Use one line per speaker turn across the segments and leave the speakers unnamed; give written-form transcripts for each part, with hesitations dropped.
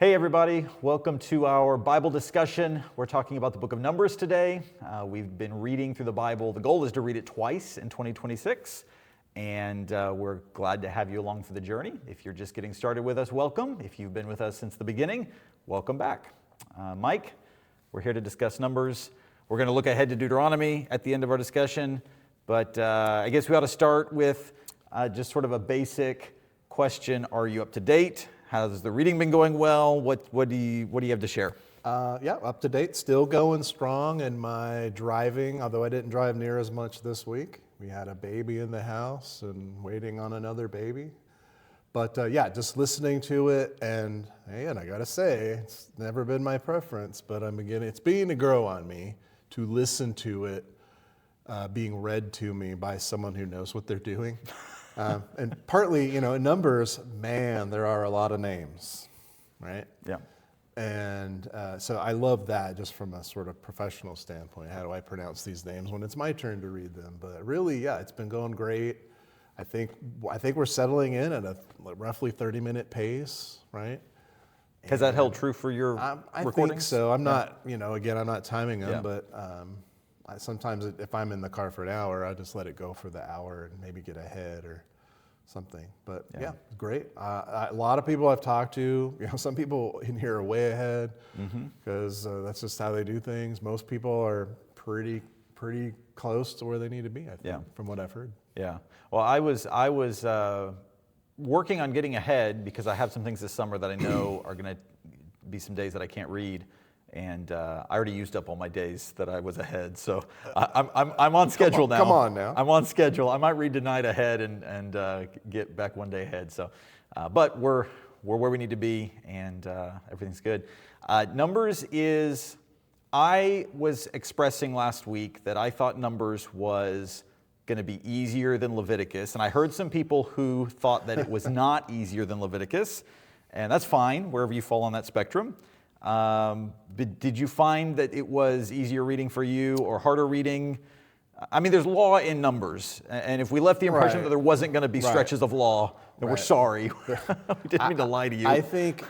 Hey everybody, welcome to our Bible discussion. We're talking about the book of Numbers today. We've been reading through the Bible. The goal is to read it twice in 2026, and we're glad to have you along for the journey. If you're just getting started with us, welcome. If you've been with us since the beginning, welcome back. Mike, we're here to discuss Numbers. We're going to look ahead to Deuteronomy at the end of our discussion, but I guess we ought to start with just sort of a basic question. Are you up to date? Has the reading been going well? What do you have to share?
Yeah, up to date, still going strong in my driving, although I didn't drive near as much this week. We had a baby in the house and waiting on another baby. But yeah, just listening to it, and I gotta say, it's never been my preference, but it's beginning to grow on me to listen to it being read to me by someone who knows what they're doing. And partly, in Numbers, man, there are a lot of names, right?
Yeah.
And so I love that just from a sort of professional standpoint. How do I pronounce these names when it's my turn to read them? But really, yeah, it's been going great. I think we're settling in at a roughly 30-minute pace, right?
Has that held true for your
I
recordings?
think so. I'm not, again, I'm not timing them,
Yeah.
but sometimes if I'm in the car for an hour, I just let it go for the hour and maybe get ahead or something. But yeah, great. A lot of people I've talked to, some people in here are way ahead because that's just how they do things. Most people are pretty close to where they need to be, I think, from what I've heard.
Yeah. Well, I was working on getting ahead because I have some things this summer that I know are going to be some days that I can't read. And I already used up all my days that I was ahead, so I'm on schedule now.
Come on now.
I'm on schedule. I might read tonight ahead and get back one day ahead. So, but we're where we need to be, and everything's good. Numbers is. I was expressing last week that I thought Numbers was going to be easier than Leviticus, and I heard some people who thought that it was not easier than Leviticus, and that's fine wherever you fall on that spectrum. But did you find that it was easier reading for you or harder reading? I mean, there's law in Numbers, and if we left the impression that there wasn't going to be stretches of law, then we're sorry. We didn't mean to lie to you.
I think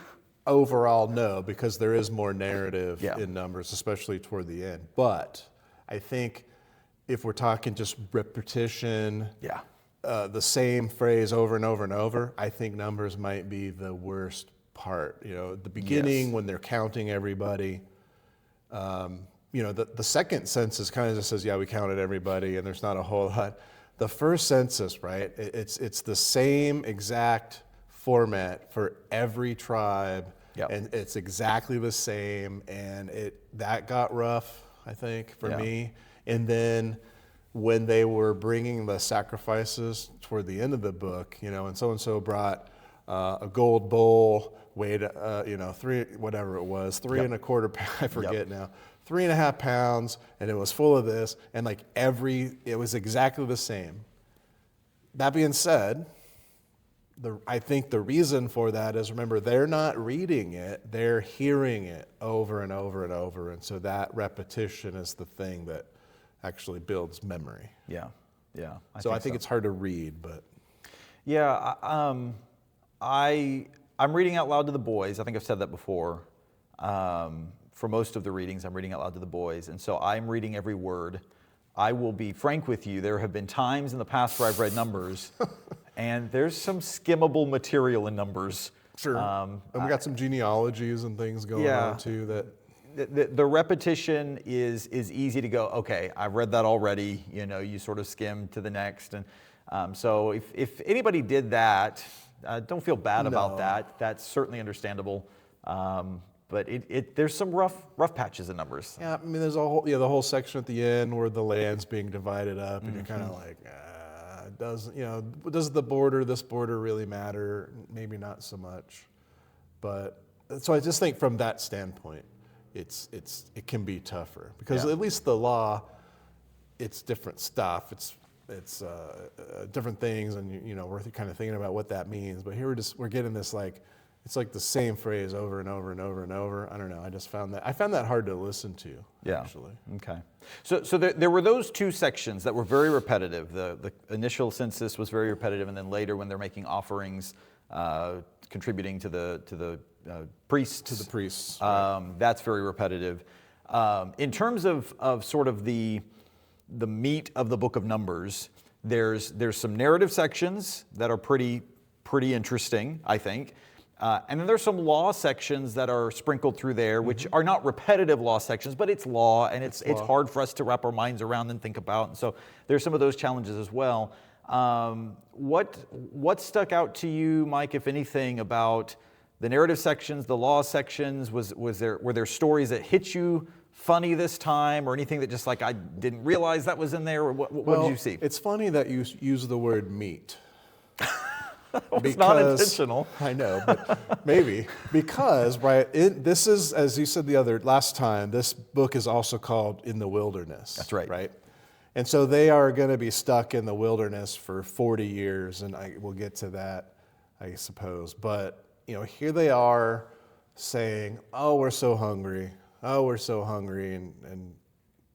overall, no, because there is more narrative in Numbers, especially toward the end. But I think if we're talking just repetition, the same phrase over and over and over, I think Numbers might be the worst part. At the beginning when they're counting everybody, the second census kind of just says, we counted everybody, and there's not a whole lot. The first census, right? It's the same exact format for every tribe, and it's exactly the same, and that got rough, I think, for me. And then when they were bringing the sacrifices toward the end of the book, and so brought a gold bowl, weighed, 3, whatever it was, 3.25 pounds, I forget now, 3.5 pounds, and it was full of this, and it was exactly the same. That being said, I think the reason for that is, remember, they're not reading it, they're hearing it over and over and over, and so that repetition is the thing that actually builds memory.
Yeah.
I think it's hard to read, but.
Yeah, I'm reading out loud to the boys. I think I've said that before. For most of the readings, I'm reading out loud to the boys, and so I'm reading every word. I will be frank with you, there have been times in the past where I've read Numbers, and there's some skimmable material in Numbers.
Sure, and we got some genealogies and things going on too that...
The repetition is easy to go, okay, I've read that already, you sort of skim to the next. And so if anybody did that, don't feel bad about that. That's certainly understandable. But there's some rough patches in Numbers.
Yeah, I mean, there's the whole section at the end where the land's being divided up, and you're kind of like, does this border really matter? Maybe not so much. But so I just think from that standpoint, it can be tougher because at least the law, it's different stuff. It's different things, and we're kind of thinking about what that means. But here we're getting this it's like the same phrase over and over and over and over. I don't know. I found that hard to listen to. Actually.
Okay. So there were those two sections that were very repetitive. The initial census was very repetitive, and then later when they're making offerings, contributing to the priests.
To the priests.
That's very repetitive. In terms of sort of the meat of the book of Numbers, there's some narrative sections that are pretty interesting, I think. And then there's some law sections that are sprinkled through there, which are not repetitive law sections, but it's law, and it's hard for us to wrap our minds around and think about. And so there's some of those challenges as well. What stuck out to you, Mike, if anything, about the narrative sections, the law sections? Were there stories that hit you funny this time, or anything that just like I didn't realize that was in there? Or what did you see?
It's funny that you use the word meat.
It's not intentional.
I know, but maybe because this is, as you said last time, this book is also called In the Wilderness.
That's right.
Right, and so they are going to be stuck in the wilderness for 40 years, and we'll get to that, I suppose. But here they are saying, "Oh, we're so hungry. Oh, we're so hungry," and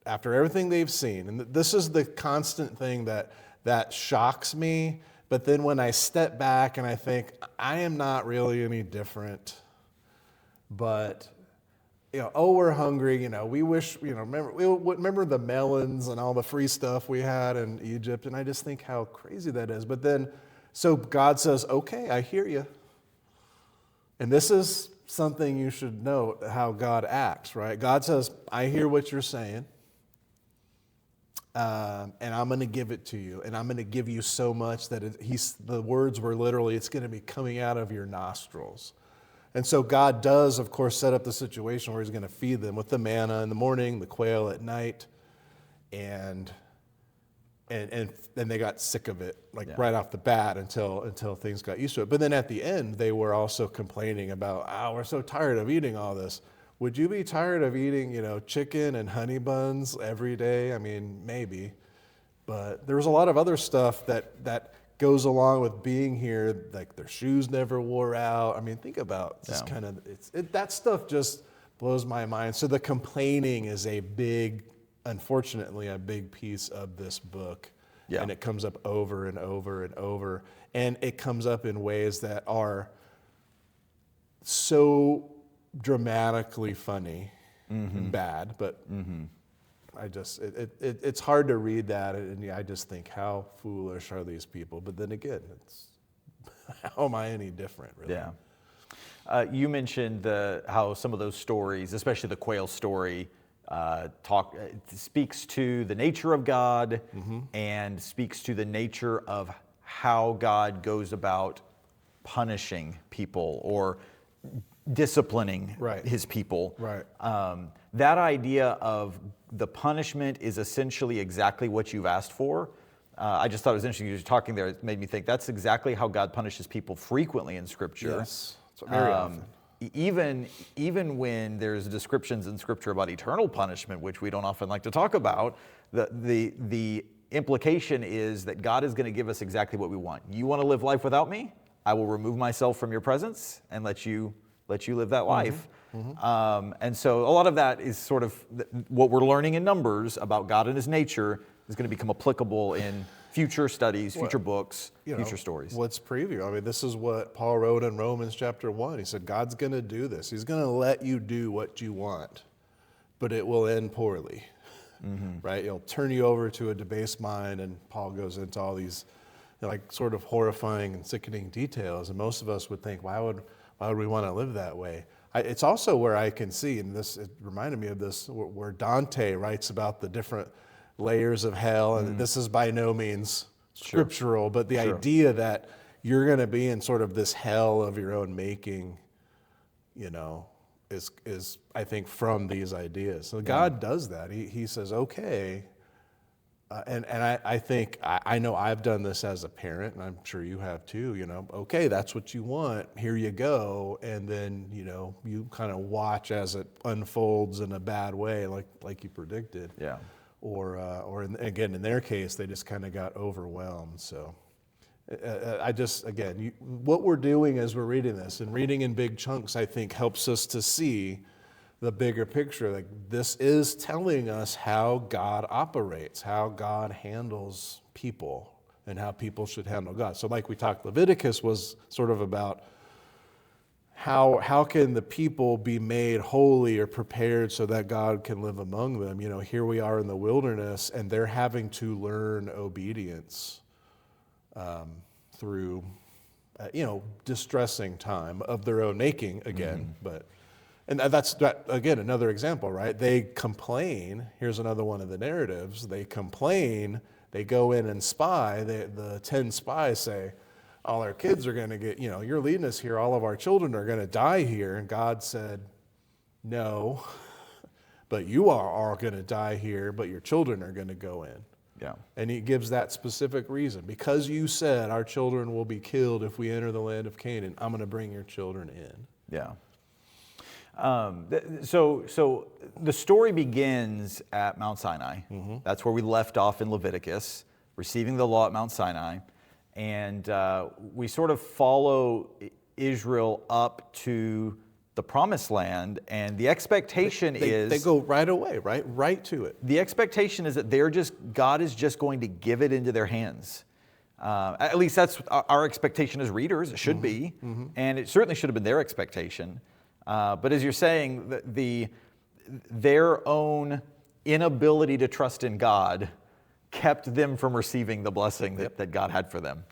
after everything they've seen, and this is the constant thing that shocks me. But then when I step back and I think, I am not really any different, but, oh, we're hungry, we wish, remember the melons and all the free stuff we had in Egypt, and I just think how crazy that is. But then, so God says, okay, I hear you. And this is something you should note, how God acts, right? God says, I hear what you're saying. And I'm going to give it to you, and I'm going to give you so much that the words were literally, it's going to be coming out of your nostrils. And so God does, of course, set up the situation where he's going to feed them with the manna in the morning, the quail at night, and they got sick of it, right off the bat until things got used to it. But then at the end, they were also complaining about, we're so tired of eating all this. Would you be tired of eating, chicken and honey buns every day? I mean, maybe. But there was a lot of other stuff that goes along with being here, like their shoes never wore out. I mean, think about this kind of, that stuff just blows my mind. So the complaining is unfortunately, a big piece of this book. Yeah. And it comes up over and over and over. And it comes up in ways that are so dramatically funny and bad, but it's hard to read that, and I just think, how foolish are these people? But then again, how am I any different, really?
Yeah. You mentioned how some of those stories, especially the quail story, speaks to the nature of God and speaks to the nature of how God goes about punishing people or disciplining his people.
Right.
That idea of the punishment is essentially exactly what you've asked for. I just thought it was interesting. You were talking there. It made me think that's exactly how God punishes people frequently in Scripture.
Yes, very often.
Even when there's descriptions in Scripture about eternal punishment, which we don't often like to talk about, the implication is that God is going to give us exactly what we want. You want to live life without me? I will remove myself from your presence and let you live that life. And so a lot of that is sort of what we're learning in Numbers about God and his nature is going to become applicable in future studies, future books, future stories.
Let's preview. I mean, this is what Paul wrote in Romans chapter 1. He said, God's going to do this. He's going to let you do what you want, but it will end poorly, right? He'll turn you over to a debased mind, and Paul goes into all these sort of horrifying and sickening details, and most of us would think, why would we want to live that way? It's also where I can see, and it reminded me of this, where Dante writes about the different layers of hell, and this is by no means scriptural, but the idea that you're going to be in sort of this hell of your own making, is I think from these ideas. So God does that. He says, okay. And I think, I know I've done this as a parent, and I'm sure you have too, okay, that's what you want, here you go, and then, you kind of watch as it unfolds in a bad way, like you predicted.
Yeah.
Or again, in their case, they just kind of got overwhelmed, so. What we're doing as we're reading this, and reading in big chunks, I think, helps us to see the bigger picture. Like, this is telling us how God operates, how God handles people, and how people should handle God. So like we talked, Leviticus was sort of about how can the people be made holy or prepared so that God can live among them? You know, here we are in the wilderness, and they're having to learn obedience through, distressing time of their own making again. And that's, again, another example, right? They complain. Here's another one of the narratives. They complain. They go in and spy. The 10 spies say, all our kids are going to get, you're leading us here. All of our children are going to die here. And God said, no, but you are all going to die here, but your children are going to go in.
Yeah.
And he gives that specific reason. Because you said our children will be killed if we enter the land of Canaan, I'm going to bring your children in.
Yeah. So the story begins at Mount Sinai. That's where we left off in Leviticus, receiving the law at Mount Sinai. And we sort of follow Israel up to the promised land, and the expectation is...
They go right away, right to it.
The expectation is that God is just going to give it into their hands. At least that's our expectation as readers. It should be, and it certainly should have been their expectation. But as you're saying, their own inability to trust in God kept them from receiving the blessing that God had for them.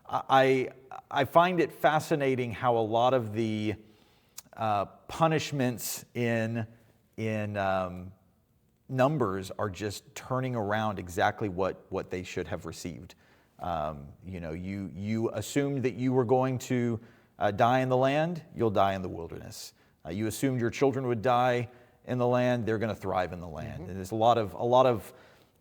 I find it fascinating how a lot of the punishments in Numbers are just turning around exactly what they should have received. You assumed that you were going to die in the land, you'll die in the wilderness. You assumed your children would die in the land, they're going to thrive in the land. And there's a lot of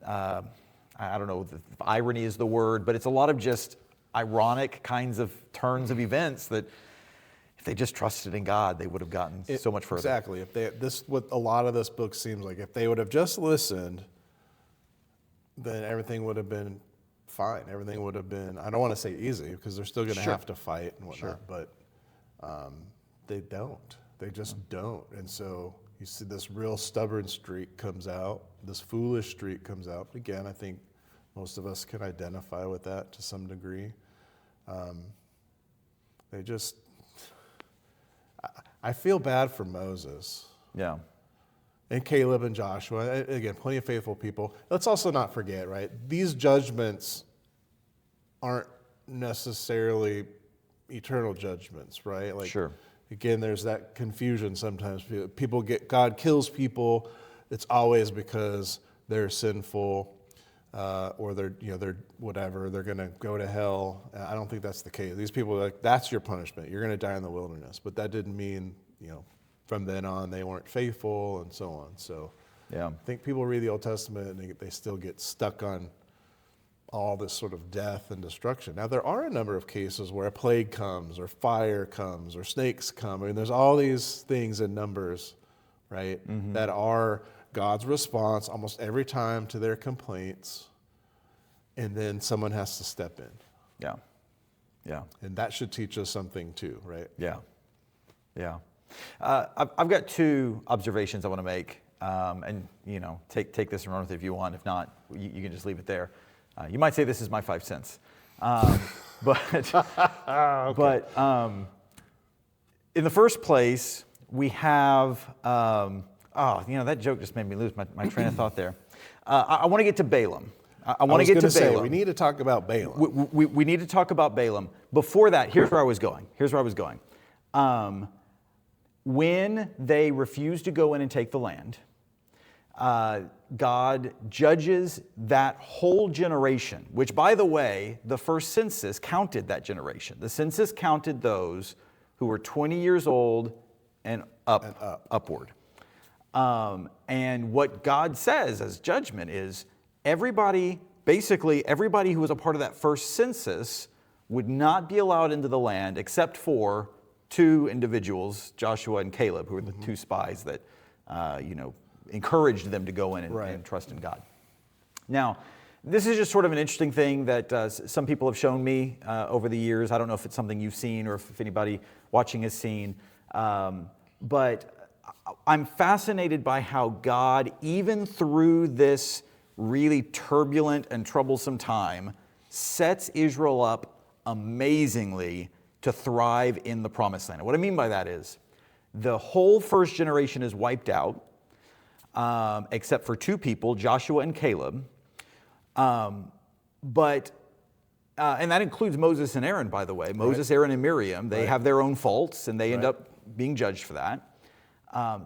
I don't know if irony is the word, but it's a lot of just ironic kinds of turns of events that if they just trusted in God, they would have gotten so much further.
Exactly. What a lot of this book seems like, if they would have just listened, then everything would have been fine. Everything would have been, I don't want to say easy, because they're still going to have to fight and whatnot, but they don't. They just don't. And so you see this real stubborn streak comes out, this foolish streak comes out. Again, I think most of us can identify with that to some degree. I feel bad for Moses.
Yeah.
And Caleb and Joshua. Again, plenty of faithful people. Let's also not forget, right? These judgments aren't necessarily eternal judgments, right?
Sure.
Again, there's that confusion sometimes. God kills people. It's always because they're sinful, or they're whatever. They're going to go to hell. I don't think that's the case. These people are like, that's your punishment. You're going to die in the wilderness. But that didn't mean, from then on they weren't faithful and so on. So
yeah,
I think people read the Old Testament and they still get stuck on all this sort of death and destruction. Now, there are a number of cases where a plague comes or fire comes or snakes come. I mean, there's all these things in Numbers, right, that are God's response almost every time to their complaints, and then someone has to step in.
Yeah. Yeah.
And that should teach us something too, right?
Yeah. Yeah. I've got two observations I want to make, and take this and run with it if you want. If not, you can just leave it there. You might say this is my 5 cents, but okay. But in the first place, we have that joke just made me lose my train of thought there. I want to get to Balaam. I want to get to Balaam.
We need to talk about Balaam.
We need to talk about Balaam. Before that, here's where I was going. When they refuse to go in and take the land, God judges that whole generation, which, by the way, the first census counted that generation. The census counted those who were 20 years old and upward. And what God says as judgment is basically everybody who was a part of that first census would not be allowed into the land except for two individuals, Joshua and Caleb, who were the two spies that, encouraged them to go in and trust in God. Now, this is just sort of an interesting thing that some people have shown me over the years. I don't know if it's something you've seen or if anybody watching has seen, but I'm fascinated by how God, even through this really turbulent and troublesome time, sets Israel up amazingly to thrive in the promised land. And what I mean by that is the whole first generation is wiped out, except for two people, Joshua and Caleb. And that includes Moses and Aaron, by the way. Moses, Aaron, and Miriam, they have their own faults, and they end up being judged for that.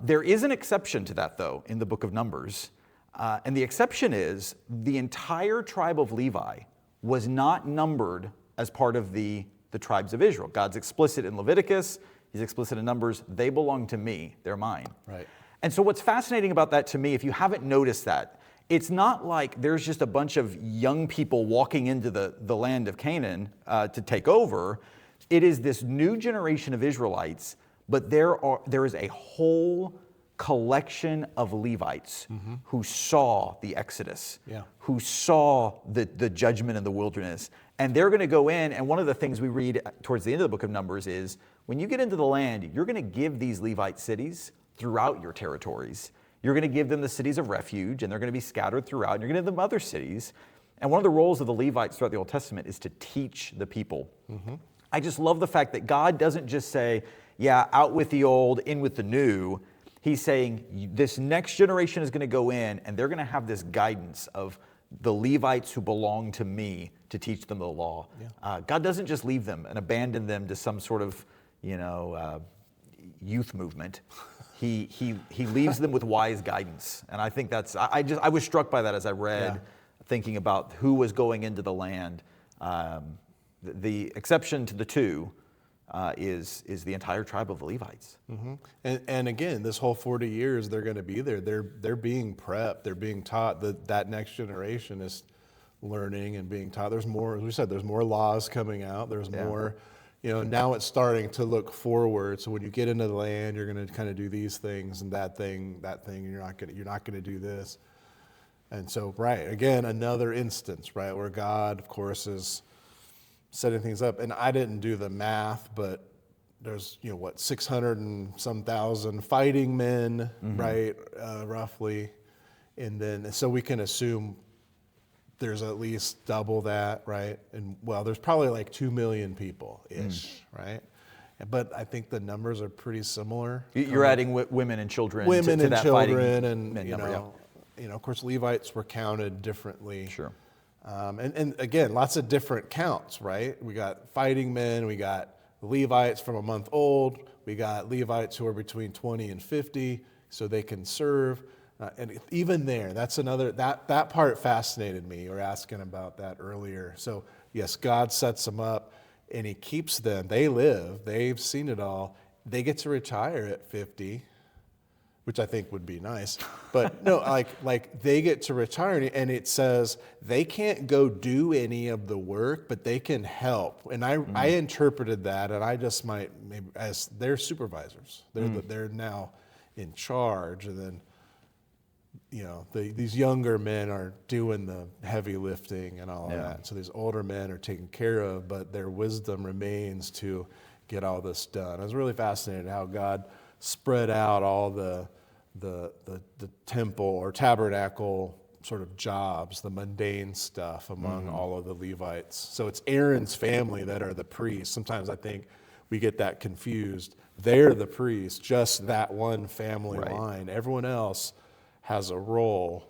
There is an exception to that, though, in the book of Numbers. And the exception is the entire tribe of Levi was not numbered as part of the tribes of Israel. God's explicit in Leviticus. He's explicit in Numbers. They belong to me. They're mine. Right. And so what's fascinating about that to me, if you haven't noticed that, it's not like there's just a bunch of young people walking into the land of Canaan to take over. It is this new generation of Israelites, but there is a whole collection of Levites who saw the Exodus, who saw the judgment in the wilderness. And they're going to go in, and one of the things we read towards the end of the book of Numbers is, when you get into the land, you're going to give these Levite cities throughout your territories. You're going to give them the cities of refuge, and they're going to be scattered throughout, and you're going to give them other cities. And one of the roles of the Levites throughout the Old Testament is to teach the people. I just love the fact that God doesn't just say, yeah, out with the old, in with the new. He's saying this next generation is going to go in, and they're going to have this guidance of the Levites who belong to me to teach them the law. God doesn't just leave them and abandon them to some sort of, youth movement. He leaves them with wise guidance, and I think that's. I was struck by that as I read, thinking about who was going into the land. The exception to the two is the entire tribe of the Levites.
And again, this whole 40 years they're going to be there. They're being prepped. They're being taught. That next generation is learning and being taught. There's more, as we said, there's more laws coming out. There's more. Now it's starting to look forward. So when you get into the land, you're going to kind of do these things and that thing, and you're not going to do this. And so, again, another instance, where God, of course, is setting things up. And I didn't do the math, but there's 600 and some thousand fighting men, roughly, and then so we can assume there's at least double that, and there's probably like 2 million people ish, right? But I think the numbers are pretty similar.
You're adding women and children
to that
children
and of course Levites were counted differently.
Sure.
And again, lots of different counts, right? We got fighting men, we got Levites from a month old, we got Levites who are between 20 and 50, so they can serve. And even there, that's another, that part fascinated me. You were asking about that earlier. So yes, God sets them up and he keeps them. They live, they've seen it all. They get to retire at 50, which I think would be nice. But no, like they get to retire, and it says they can't go do any of the work, but they can help. And I interpreted that, and I just maybe as their supervisors. They're now in charge, and then these younger men are doing the heavy lifting and all of that. So these older men are taken care of, but their wisdom remains to get all this done. I was really fascinated how God spread out all the temple or tabernacle sort of jobs, the mundane stuff among all of the Levites. So it's Aaron's family that are the priests. Sometimes I think we get that confused. They're the priests, just that one family line. Everyone else has a role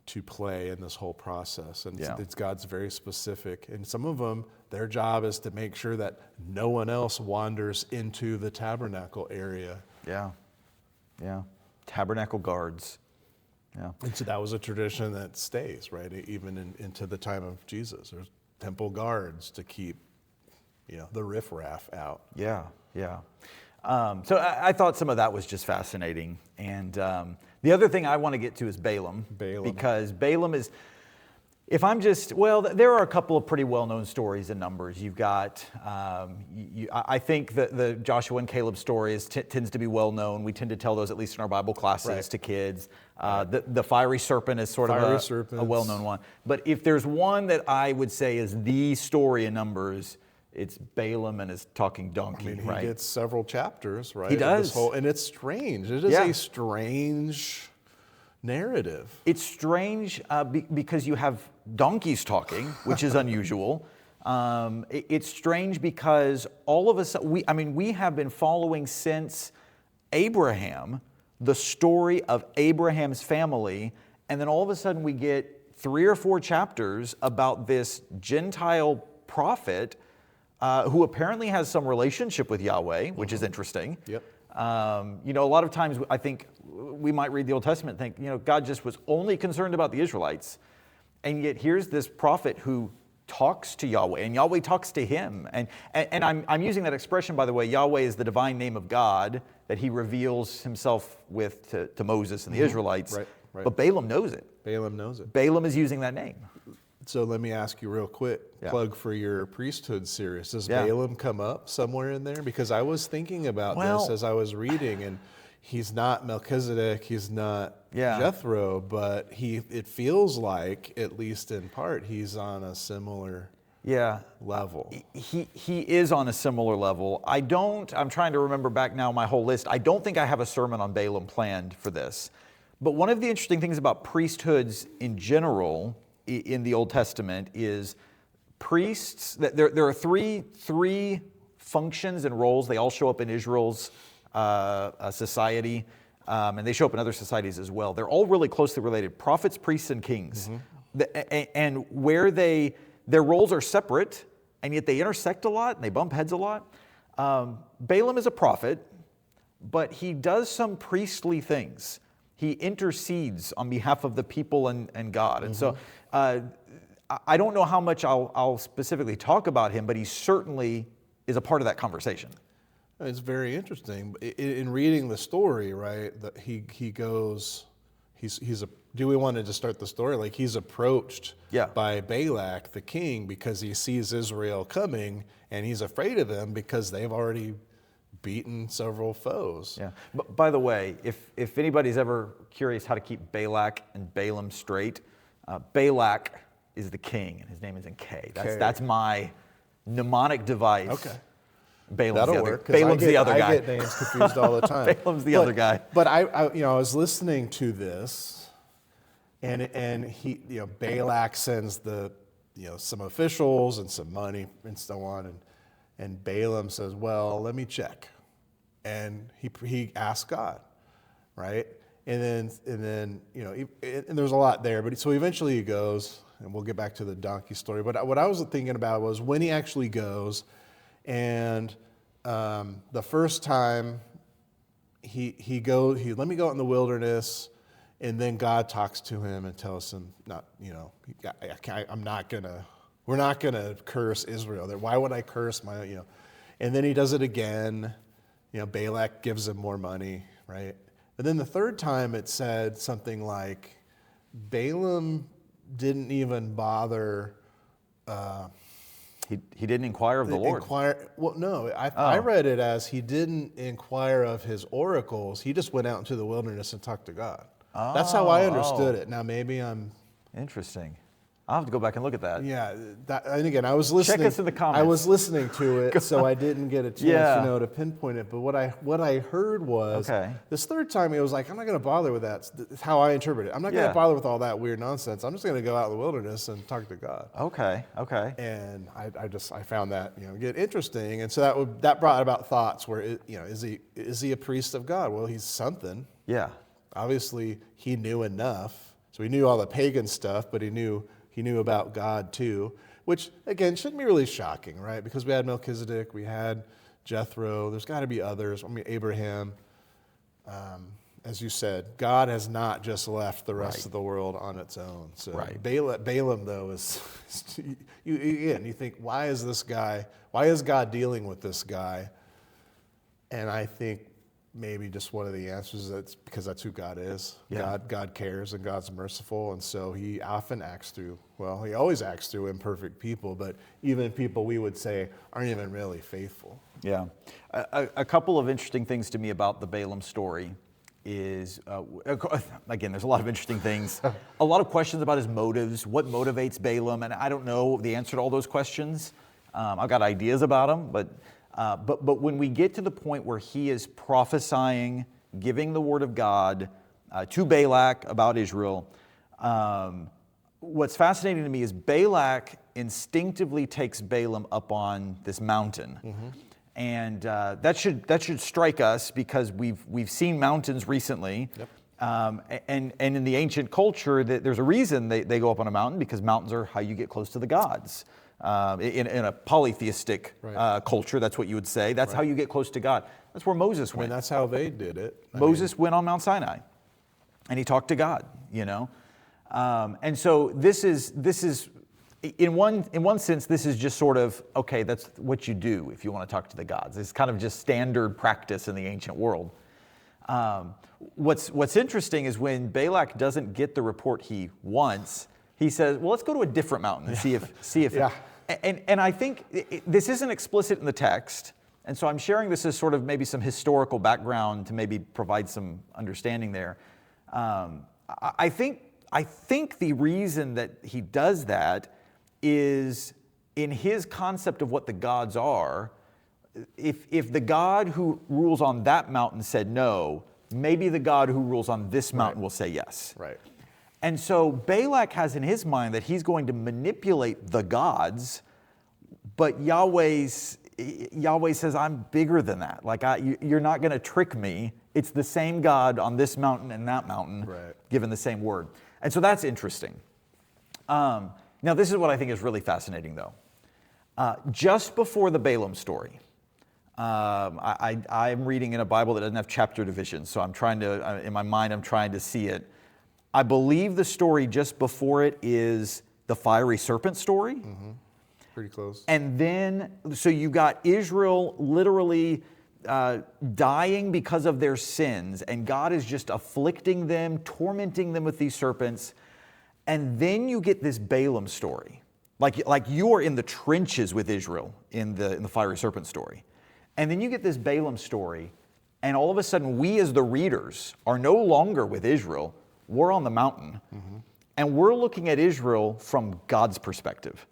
to play in this whole process. And it's God's very specific. And some of them, their job is to make sure that no one else wanders into the tabernacle area.
Yeah. Tabernacle guards. Yeah.
And so that was a tradition that stays, even into the time of Jesus. There's temple guards to keep, the riffraff out.
Yeah. So I thought some of that was just fascinating. And the other thing I want to get to is Balaam. Because Balaam is, there are a couple of pretty well-known stories in Numbers. You've got, I think the Joshua and Caleb story tends to be well-known. We tend to tell those, at least in our Bible classes, to kids. The fiery serpent is sort of a well-known one. But if there's one that I would say is the story in Numbers, it's Balaam and his talking donkey,
He gets several chapters,
He does.
And it's strange. It is a strange narrative.
It's strange because you have donkeys talking, which is unusual. It's strange because all of a sudden, we have been following since Abraham, the story of Abraham's family, and then all of a sudden we get 3 or 4 chapters about this Gentile prophet who apparently has some relationship with Yahweh, which is interesting.
Yep.
A lot of times I think we might read the Old Testament and think, God just was only concerned about the Israelites. And yet here's this prophet who talks to Yahweh, and Yahweh talks to him. And I'm using that expression, by the way. Yahweh is the divine name of God that he reveals himself with to Moses and the Israelites.
Right.
But Balaam knows it.
Balaam knows it.
Balaam is using that name.
So let me ask you real quick, plug for your priesthood series. Does Balaam come up somewhere in there? Because I was thinking about this as I was reading, and he's not Melchizedek, he's not Jethro, but it feels like, at least in part, he's on a similar level.
He is on a similar level. I'm trying to remember back now my whole list. I don't think I have a sermon on Balaam planned for this. But one of the interesting things about priesthoods in general in the Old Testament is priests, there are three functions and roles. They all show up in Israel's society, and they show up in other societies as well. They're all really closely related: prophets, priests, and kings. And where their roles are separate, and yet they intersect a lot, and they bump heads a lot. Balaam is a prophet, but he does some priestly things. He intercedes on behalf of the people and God. And so I don't know how much I'll specifically talk about him, but he certainly is a part of that conversation.
It's very interesting. In reading the story, right, that he goes, do we want to just start the story? Like, he's approached by Balak, the king, because he sees Israel coming, and he's afraid of them because they've already beaten several foes.
Yeah. But by the way, if anybody's ever curious how to keep Balak and Balaam straight, Balak is the king, and his name is in K. That's my mnemonic device.
Okay.
Balaam's the other guy.
I get names confused all the time.
Balaam's the other guy.
But I was listening to this, and he, Balak sends some officials and some money and so on, and Balaam says, well, let me check. And he asks God, right? And then and there's a lot there, but so eventually he goes, and we'll get back to the donkey story. But what I was thinking about was when he actually goes, and the first time he let me go out in the wilderness, and then God talks to him and tells him, we're not gonna curse Israel. Why would I curse my, And then he does it again. Balak gives him more money, right? But then the third time it said something like, Balaam didn't even bother.
He didn't inquire of the Lord.
I read it as he didn't inquire of his oracles. He just went out into the wilderness and talked to God. That's how I understood it. Now maybe I'm...
Interesting. I'll have to go back and look at that.
Yeah, and again, I was listening.
Check us in the comments.
I was listening to it, so I didn't get a chance, to pinpoint it. But what I heard was this third time he was like, I'm not going to bother with that. That's how I interpret it. I'm not going to bother with all that weird nonsense. I'm just going to go out in the wilderness and talk to God.
Okay.
And I found that get interesting, and so that brought about thoughts where is he a priest of God? Well, he's something.
Yeah.
Obviously, he knew enough, so he knew all the pagan stuff, but he knew about God too, which again shouldn't be really shocking, right? Because we had Melchizedek, we had Jethro, there's got to be others. Abraham. As you said, God has not just left the rest of the world on its own. So Balaam though is you think, why is God dealing with this guy? And I think maybe just one of the answers is that's because that's who God is. Yeah. God cares, and God's merciful, and so he often acts through, he always acts through imperfect people, but even people we would say aren't even really faithful.
Yeah. A couple of interesting things to me about the Balaam story is, again, there's a lot of interesting things. A lot of questions about his motives, what motivates Balaam, and I don't know the answer to all those questions. I've got ideas about them, but when we get to the point where he is prophesying, giving the word of God to Balak about Israel, what's fascinating to me is Balak instinctively takes Balaam up on this mountain. And that should strike us because we've seen mountains recently. And in the ancient culture, there's a reason they go up on a mountain, because mountains are how you get close to the gods. In a polytheistic culture, that's what you would say. That's how you get close to God. That's where Moses went.
I mean, that's how they did it.
Moses went on Mount Sinai, and he talked to God. And so this is in one sense, this is just sort of, okay, that's what you do if you want to talk to the gods. It's kind of just standard practice in the ancient world. What's interesting is when Balak doesn't get the report he wants, he says, well, let's go to a different mountain and see if and I think this isn't explicit in the text, and so I'm sharing this as sort of maybe some historical background to maybe provide some understanding there. I think the reason that he does that is in his concept of what the gods are. If the God who rules on that mountain said no, maybe the God who rules on this mountain will say yes.
Right.
And so Balak has in his mind that he's going to manipulate the gods, but Yahweh says, I'm bigger than that. Like, you're not going to trick me. It's the same God on this mountain and that mountain, given the same word. And so that's interesting. Now, this is what I think is really fascinating, though. Just before the Balaam story, I'm reading in a Bible that doesn't have chapter divisions, so I'm trying to, in my mind, I'm trying to see it. I believe the story just before it is the fiery serpent story.
Pretty close.
And then, so you got Israel literally dying because of their sins, and God is just afflicting them, tormenting them with these serpents. And then you get this Balaam story, like you are in the trenches with Israel in the fiery serpent story. And then you get this Balaam story, and all of a sudden we as the readers are no longer with Israel. We're on the mountain, and we're looking at Israel from God's perspective.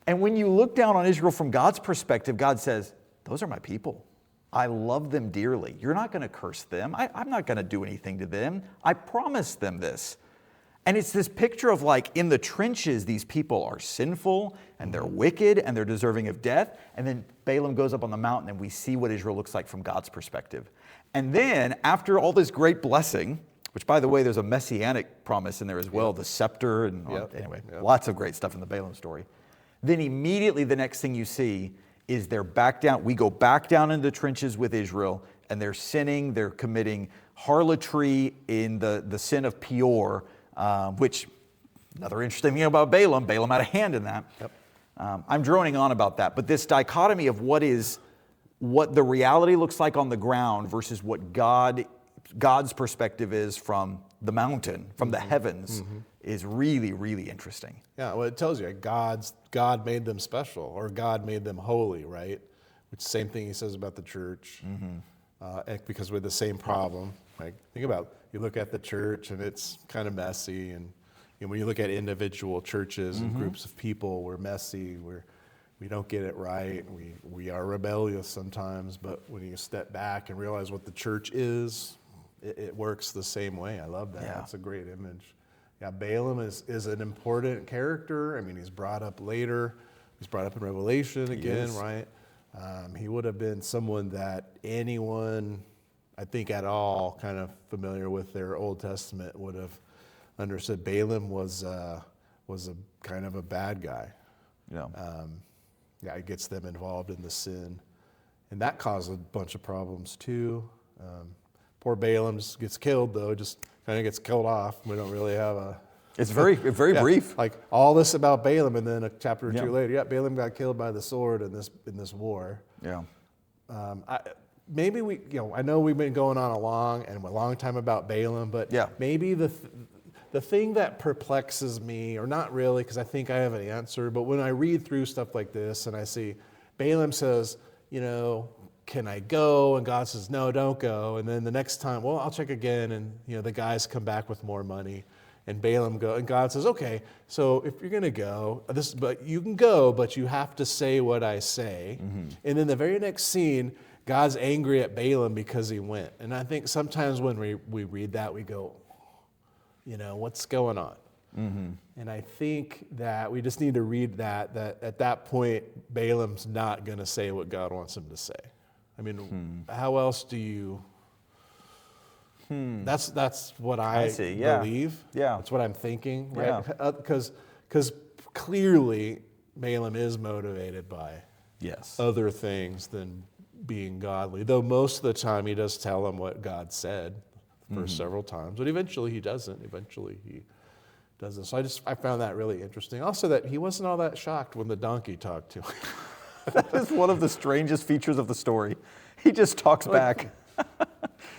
And when you look down on Israel from God's perspective, God says, those are my people. I love them dearly. You're not going to curse them. I'm not going to do anything to them. I promised them this. And it's this picture of, like, in the trenches, these people are sinful, and they're wicked, and they're deserving of death. And then Balaam goes up on the mountain, and we see what Israel looks like from God's perspective. And then, after all this great blessing, which, by the way, there's a messianic promise in there as well, the scepter, and anyway, lots of great stuff in the Balaam story. Then immediately the next thing you see is they're back down. We go back down into the trenches with Israel, and they're sinning. They're committing harlotry in the sin of Peor, which, another interesting thing about Balaam had a hand in that. I'm droning on about that, but this dichotomy of what the reality looks like on the ground versus what God's perspective is from the mountain, from the heavens, is really, really interesting.
Yeah, well, it tells you God made them special, or God made them holy, right? Which same thing he says about the church, because we're the same problem. Like, think about, you look at the church and it's kind of messy, and when you look at individual churches and groups of people, we're messy, we don't get it right, we are rebellious sometimes, but when you step back and realize what the church is, it works the same way. I love that. That's a great image. Yeah, Balaam is an important character. I mean, he's brought up later. He's brought up in Revelation again, right? He would have been someone that anyone, I think, at all kind of familiar with their Old Testament would have understood. Balaam was a kind of a bad guy. It gets them involved in the sin, and that caused a bunch of problems too. Poor Balaam just gets killed, though. Just kind of gets killed off. We don't really have a...
It's very brief.
Like, all this about Balaam, and then a chapter or two later, Balaam got killed by the sword in this war. Maybe I know we've been going on a long time about Balaam, but maybe the thing that perplexes me, or not really, because I think I have an answer, but when I read through stuff like this and I see Balaam says, can I go? And God says, no, don't go. And then the next time, well, I'll check again. And, the guys come back with more money. And Balaam go, and God says, okay, so if you're going to go, but you can go, but you have to say what I say. And then the very next scene, God's angry at Balaam because he went. And I think sometimes when we read that, we go, what's going on? And I think that we just need to read that at that point, Balaam's not going to say what God wants him to say. I mean, how else do you... That's what I
see. Yeah.
believe.
Yeah.
That's what I'm thinking, right?
Yeah.
Because clearly Balaam is motivated by other things than being godly. Though most of the time he does tell him what God said for several times, but eventually he doesn't. So I found that really interesting. Also, that he wasn't all that shocked when the donkey talked to him.
That is one of the strangest features of the story. He just talks back.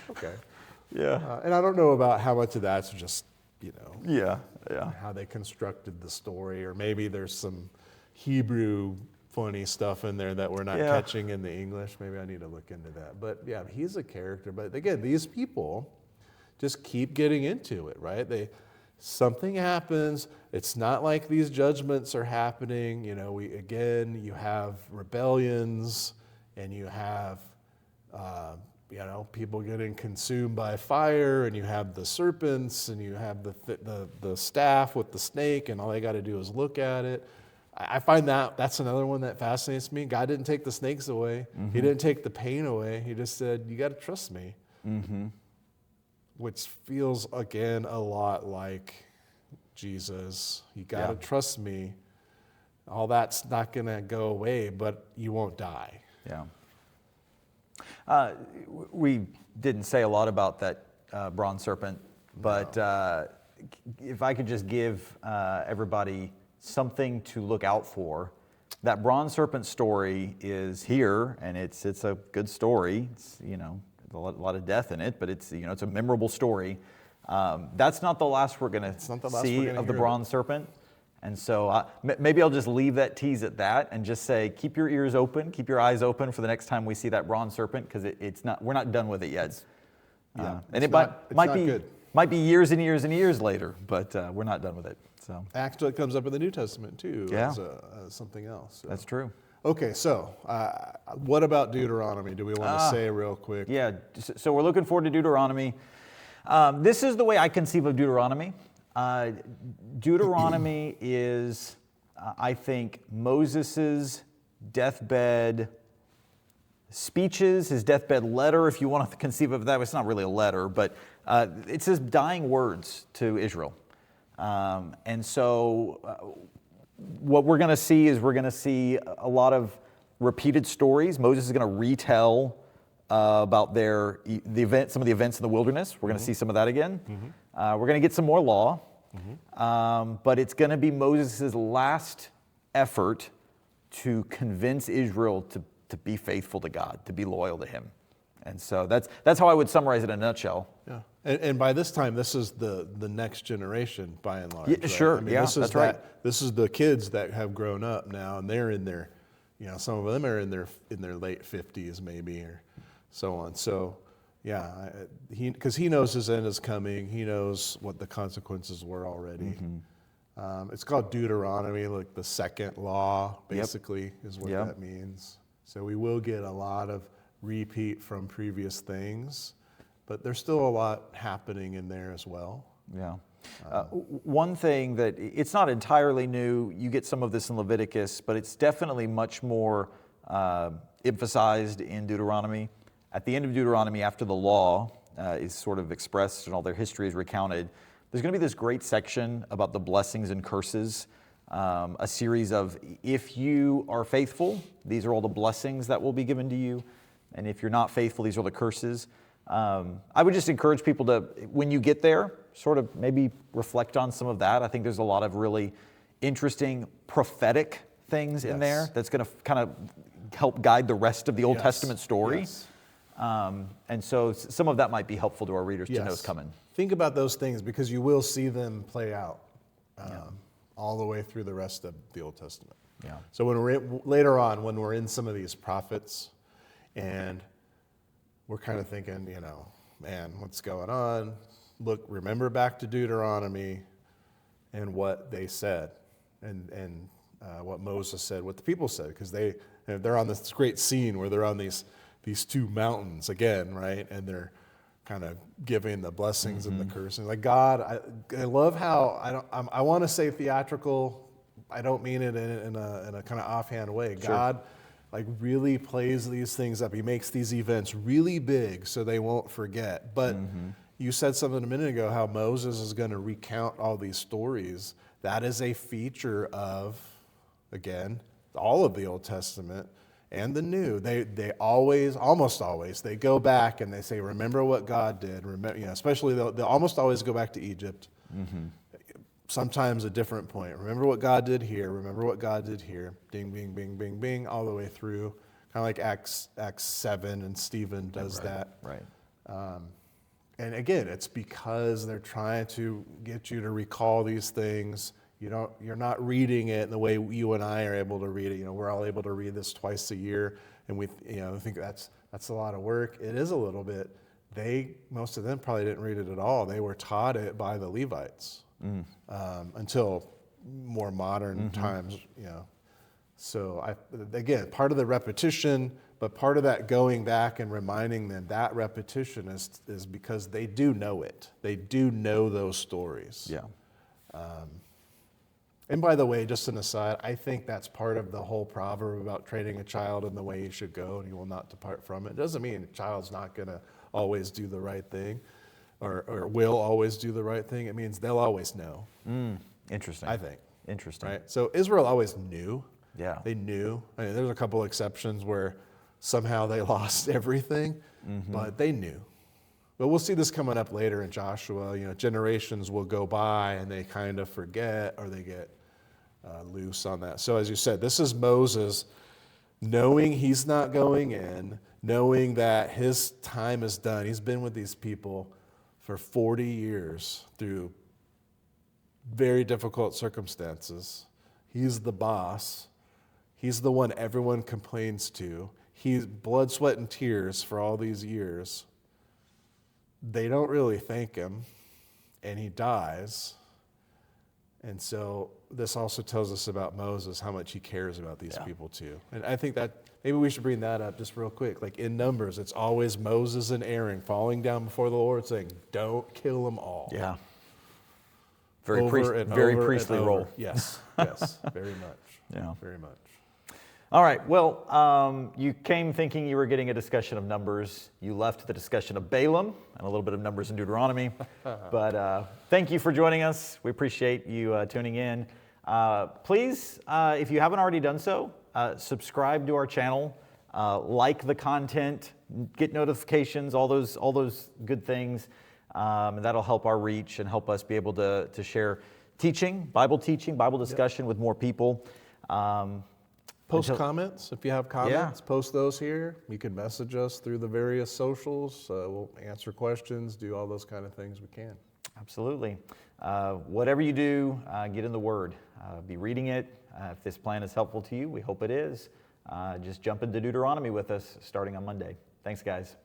Okay.
Yeah.
And I don't know about how much of that's just,
Yeah.
how they constructed the story, or maybe there's some Hebrew funny stuff in there that we're not catching in the English. Maybe I need to look into that. But yeah, he's a character. But again, these people just keep getting into it, right? Something happens. It's not like these judgments are happening. You have rebellions, and you have people getting consumed by fire, and you have the serpents, and you have the staff with the snake, and all they got to do is look at it. I find that's another one that fascinates me. God didn't take the snakes away. He didn't take the pain away. He just said, you got to trust me. Which feels, again, a lot like Jesus. You got to trust me. All that's not going to go away, but you won't die.
Yeah. We didn't say a lot about that bronze serpent, but if I could just give everybody something to look out for. That bronze serpent story is here, and it's a good story. It's a lot of death in it, but it's a memorable story. That's not the last we're going to see of the bronze serpent. And so maybe I'll just leave that tease at that and just say, keep your ears open, keep your eyes open for the next time we see that bronze serpent, because we're not done with it yet. And it might be years and years and years later, but we're not done with it. So
actually, it comes up in the New Testament too.
Yeah.
As something else. So.
That's true.
Okay, so what about Deuteronomy? Do we want to say real quick?
Yeah, so we're looking forward to Deuteronomy. This is the way I conceive of Deuteronomy. Deuteronomy is, I think, Moses's deathbed speeches, his deathbed letter, if you want to conceive of that. It's not really a letter, but it's his dying words to Israel. And so what we're going to see is a lot of repeated stories. Moses is going to retell about some of the events in the wilderness. We're going to see some of that again. We're going to get some more law. But it's going to be Moses' last effort to convince Israel to be faithful to God, to be loyal to him. And so that's how I would summarize it in a nutshell.
Yeah. And by this time, this is the next generation, by and large.
Yeah,
right?
sure. That's right.
This is the kids that have grown up now, and they're in their, some of them are in their late 50s maybe, or so on. So, yeah, because he knows his end is coming. He knows what the consequences were already. It's called Deuteronomy, like the second law, basically, is what that means. So we will get a lot of repeat from previous things, but there's still a lot happening in there as well.
Yeah. One thing that, it's not entirely new, you get some of this in Leviticus, but it's definitely much more emphasized in Deuteronomy. At the end of Deuteronomy, after the law is sort of expressed and all their history is recounted, there's going to be this great section about the blessings and curses, a series of, if you are faithful, these are all the blessings that will be given to you, and if you're not faithful, these are the curses. I would just encourage people to, when you get there, sort of maybe reflect on some of that. I think there's a lot of really interesting prophetic things in there that's going to kind of help guide the rest of the Old Testament story. And so some of that might be helpful to our readers to know is coming.
Think about those things, because you will see them play out all the way through the rest of the Old Testament.
Yeah.
So later on, when we're in some of these prophets, and we're kind of thinking, man, what's going on? Look, remember back to Deuteronomy and what they said, and what Moses said, what the people said, because they're on this great scene where they're on these two mountains again, right? And kind of giving the blessings and the cursing. Like God, I love how I want to say theatrical. I don't mean it in a kind of offhand way. Sure. God like really plays these things up. He makes these events really big so they won't forget. But you said something a minute ago how Moses is going to recount all these stories. That is a feature of, again, all of the Old Testament and the New. They always, almost always, they go back and they say, remember what God did. Remember, especially they'll almost always go back to Egypt. Sometimes a different point. Remember what God did here. Remember what God did here. Ding, bing, bing, bing, bing, all the way through. Kind of like Acts 7, and Stephen does that.
Right.
And again, it's because they're trying to get you to recall these things. You're not reading it in the way you and I are able to read it. We're all able to read this twice a year, and we think that's a lot of work. It is a little bit. Most of them probably didn't read it at all. They were taught it by the Levites until more modern times. So again, part of the repetition, but part of that going back and reminding them that repetition is because they do know it. They do know those stories.
Yeah.
And by the way, just an aside, I think that's part of the whole proverb about training a child in the way he should go and he will not depart from it. It doesn't mean a child's not going to always do the right thing or will always do the right thing. It means they'll always know.
Interesting.
I think.
Interesting.
Right? So Israel always knew.
Yeah.
They knew. I mean, there's a couple exceptions where somehow they lost everything, but they knew. But we'll see this coming up later in Joshua. Generations will go by and they kind of forget or they get loose on that. So as you said, this is Moses knowing he's not going in, knowing that his time is done. He's been with these people for 40 years through very difficult circumstances. He's the boss. He's the one everyone complains to. He's blood, sweat, and tears for all these years. They don't really thank him, and he dies. And so this also tells us about Moses, how much he cares about these people too. And I think that maybe we should bring that up just real quick. Like in Numbers, it's always Moses and Aaron falling down before the Lord saying, don't kill them all.
Yeah. Very priestly role.
Yes, very much.
Yeah.
Very much.
All right, well, you came thinking you were getting a discussion of Numbers. You left the discussion of Balaam and a little bit of Numbers in Deuteronomy. But thank you for joining us. We appreciate you tuning in. Please, if you haven't already done so, subscribe to our channel, like the content, get notifications, all those good things. And that'll help our reach and help us be able to share Bible discussion with more people.
Post comments. If you have comments, post those here. You can message us through the various socials. We'll answer questions, do all those kind of things we can.
Absolutely. Whatever you do, get in the Word. Be reading it. If this plan is helpful to you, we hope it is. Just jump into Deuteronomy with us starting on Monday. Thanks, guys.